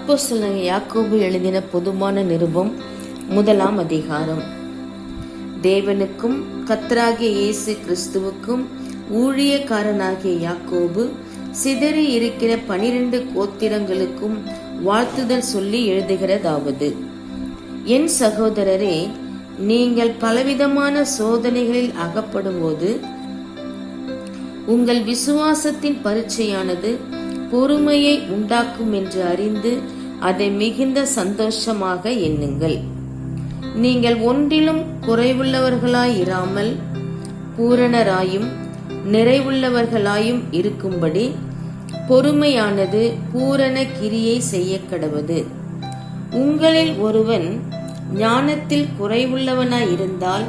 அப்போஸ்தலன் யாக்கோபு எழுதின பொதுவான நிருபம் 1 அதிகாரம். தேவனுக்கும் கர்த்தராகிய இயேசு கிறிஸ்துவுக்கும் ஊழியக்காரனாகிய யாக்கோபு சிதறி இருக்கிற 12 கோத்திரங்களுக்கும் வாழ்த்துதல் சொல்லி எழுதுகிறதாவது: என் சகோதரரே, நீங்கள் பலவிதமான சோதனைகளில் அகப்படும்போது உங்கள் விசுவாசத்தின் பரீட்சையானது பொறுமையை உண்டாக்கும் என்று அறிந்து அதை மிகுந்த சந்தோஷமாக எண்ணுங்கள். நீங்கள் ஒன்றிலும் குறைவுள்ளவர்களாயிராமல் பூரணராயும் நிறைவுள்ளவர்களாயும் இருக்கும்படி பொறுமையானது பூரண கிரியை செய்ய கடவது. உங்களில் ஒருவன் ஞானத்தில் குறைவுள்ளவனாயிருந்தால்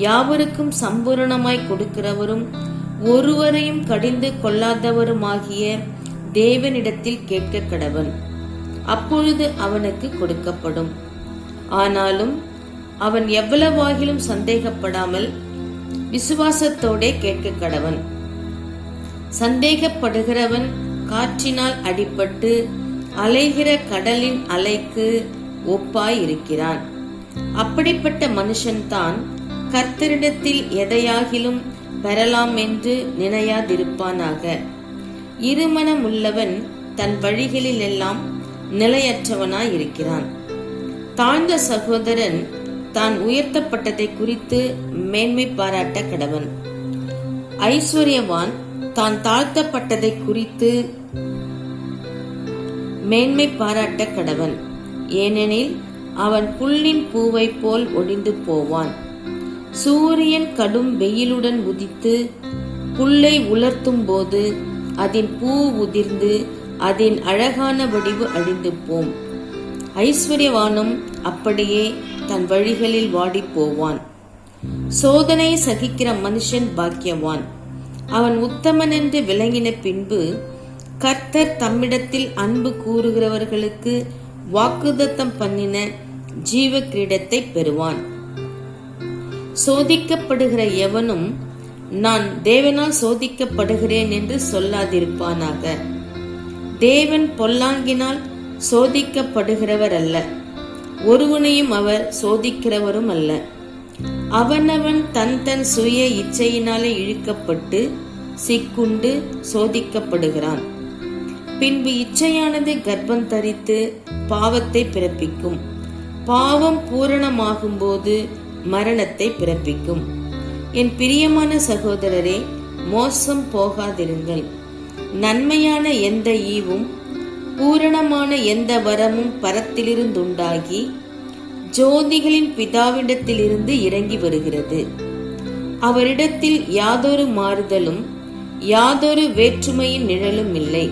யாவருக்கும் சம்பூரணமாய் கொடுக்கிறவரும் ஒருவரையும் கடிந்து கொள்ளாதவருமாகிய தேவனிடத்தில் கேட்க கடவன். அப்பொழுது அவனுக்கு கொடுக்கப்படும். ஆனாலும் அவன் எவ்வளவாகிலும் சந்தேகப்படாமல் விசுவாசத்தோடே கேட்க கடவன். சந்தேகப்படுகிறவன் காற்றினால் அடிபட்டு அலைகிற கடலின் அலைக்கு ஒப்பாய் இருக்கிறான். அப்படிப்பட்ட மனுஷன்தான் கர்த்தரிடத்தில் எதையாகிலும் பெறலாம் என்று நினையாதிருப்பானாக. இருமனம் உள்ளவன் தன் வழிகளில் எல்லாம் நிலையற்றவனாயிருக்கிறான். தாழ்ந்த சகோதரன் தான் உயர்த்தப்பட்டதை குறித்து மேன்மை பாராட்ட கடவன். ஐஸ்வர்யவான் தான் தாழ்த்தப்பட்டதை குறித்து மேன்மை பாராட்ட கடவன். ஏனெனில் அவன் புல்லின் பூவை போல் ஒடிந்து போவான். சூரியன் கடும் வெயிலுடன் உதித்து புல்லை உலர்த்தும் போது அதன் பூ உதிர்ந்து அதன் அழகான வடிவு அழிந்து போம். ஐஸ்வர்யவானும் அப்படியே தன் வழிகளில் வாடி போவான். சோதனையை சகிக்கிற மனுஷன் பாக்கியவான். அவன் உத்தமன் என்று விளங்கின பின்பு கர்த்தர் தம்மிடத்தில் அன்பு கூறுகிறவர்களுக்கு வாக்குத்தத்தம் பண்ணின ஜீவ கிரீடத்தை பெறுவான். சோதிக்கப்படுகிற எவனும் நான் தேவனால் சோதிக்கப்படுகிறேன் என்று சொல்லாதிருப்பானாக. தேவன் பொல்லாங்கினால் சோதிக்கப்படுகிறவர் அல்ல, ஒருவனையும் அவர் சோதிக்கிறவரும் அல்ல. அவனவன் தன் தன் சுய இச்சையினாலே இழுக்கப்பட்டு சிக்குண்டு சோதிக்கப்படுகிறான். பின்பு இச்சையானது கர்ப்பம் தரித்து பாவத்தை பிறப்பிக்கும். பாவம் பூரணமாகும் போது மரணத்தை பிறப்பிக்கும். என் பிரியமான சகோதரரே, மோசம் போகாதிருங்கள். நன்மையான எந்த ஈவும் பூரணமான எந்த வரமும் பரத்திலிருந்துண்டாகி ஜோதிகளின் பிதாவிடத்திலிருந்து இறங்கி வருகிறது. அவரிடத்தில் யாதொரு மாறுதலும் யாதொரு வேற்றுமையின் நிழலும் இல்லை.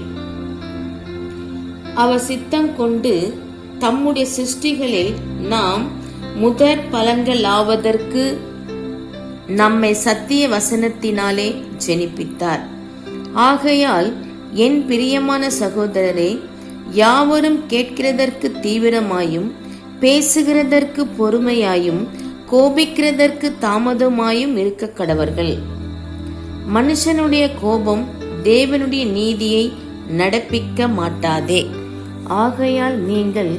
அவர் சித்தம் கொண்டு தம்முடைய சிருஷ்டிகளில் நாம் முதற் பலன்களாவதற்கு நம்மை சத்திய வசனத்தினாலே ஜெனிப்பித்தார். ஆகையால் என் பிரியமான சகோதரரே, யாவரும் கேட்கிறதற்கு தீவிரமாயும் பேசுகிறதற்கு பொறுமையாயும் கோபிக்கிறதற்கு தாமதமாயும் இருக்க கடவர்கள். மனுஷனுடைய கோபம் தேவனுடைய நீதியை நடப்பிக்க மாட்டாதே. ஆகையால் நீங்கள்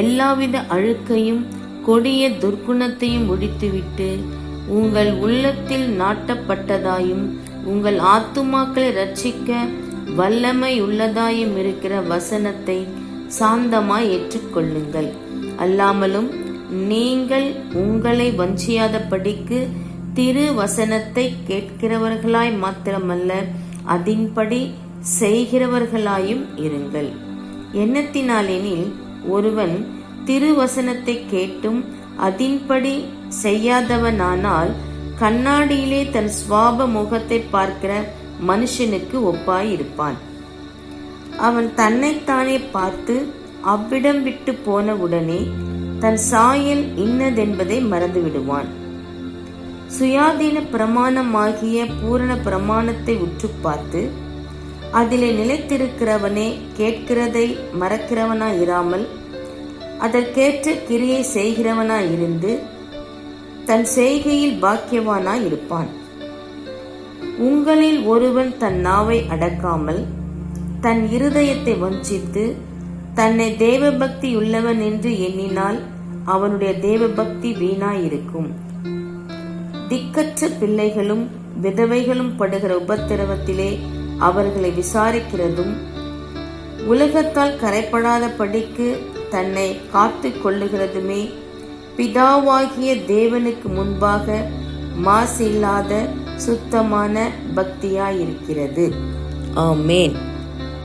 எல்லாவித அழுக்கையும் கொடிய துர்க்குணத்தையும் ஒழித்துவிட்டு உங்கள் உள்ளத்தில் நாட்டப்பட்டதாயும் உங்கள் ஆத்துமாக்களை ரட்சிக்க வல்லமை உள்ளதாயும் இருக்கிற வசனத்தை சாந்தமாய் ஏற்றுக்கொள்ளுங்கள். அல்லாமலும் நீங்கள் உங்களை வஞ்சியாதபடிக்கு திரு வசனத்தை கேட்கிறவர்களாய் மாத்திரமல்ல, அதின்படி செய்கிறவர்களாயும் இருங்கள். எண்ணத்தினாலெனில் ஒருவன் திருவசனத்தை கேட்டும் அதின்படி செய்யாதவனானால் கண்ணாடியிலே தன் சுவாப முகத்தை பார்க்கிற மனுஷனுக்கு ஒப்பாயிருப்பான். அவன் தன்னைத்தானே பார்த்து அவ்விடம் விட்டு போன உடனே தன் சாயல் இன்னதென்பதை மறந்து விடுவான். சுயாதீன பிரமாணமாகிய பூரண பிரமாணத்தை உற்று பார்த்து அதிலே நிலைத்திருக்கிறவனே கேட்கிறதை மறக்கிறவனாயிராமல் அதற்கேற்ற கிரியை செய்கிறவனாயிருந்து தன் செய்கையில் பாக்கியவானாயிருப்பான். உங்களில் ஒருவன் தன் நாவை அடக்காமல் தன் இருதயத்தை வஞ்சித்து தன்னை தேவபக்தி உள்ளவன் என்று எண்ணினால் அவனுடைய தேவபக்தி வீணாயிருக்கும். திக்கற்ற பிள்ளைகளும் விதவைகளும் படுகிற உபத்திரவத்திலே அவர்களை விசாரிக்கிறதும், உலகத்தால் கரைப்படாத படிக்கு தன்னை காத்து கொள்ளுகிறதுமே பிதாவாகிய தேவனுக்கு முன்பாக மாசில்லாத சுத்தமான பக்தியாயிருக்கிறது. ஆமேன்.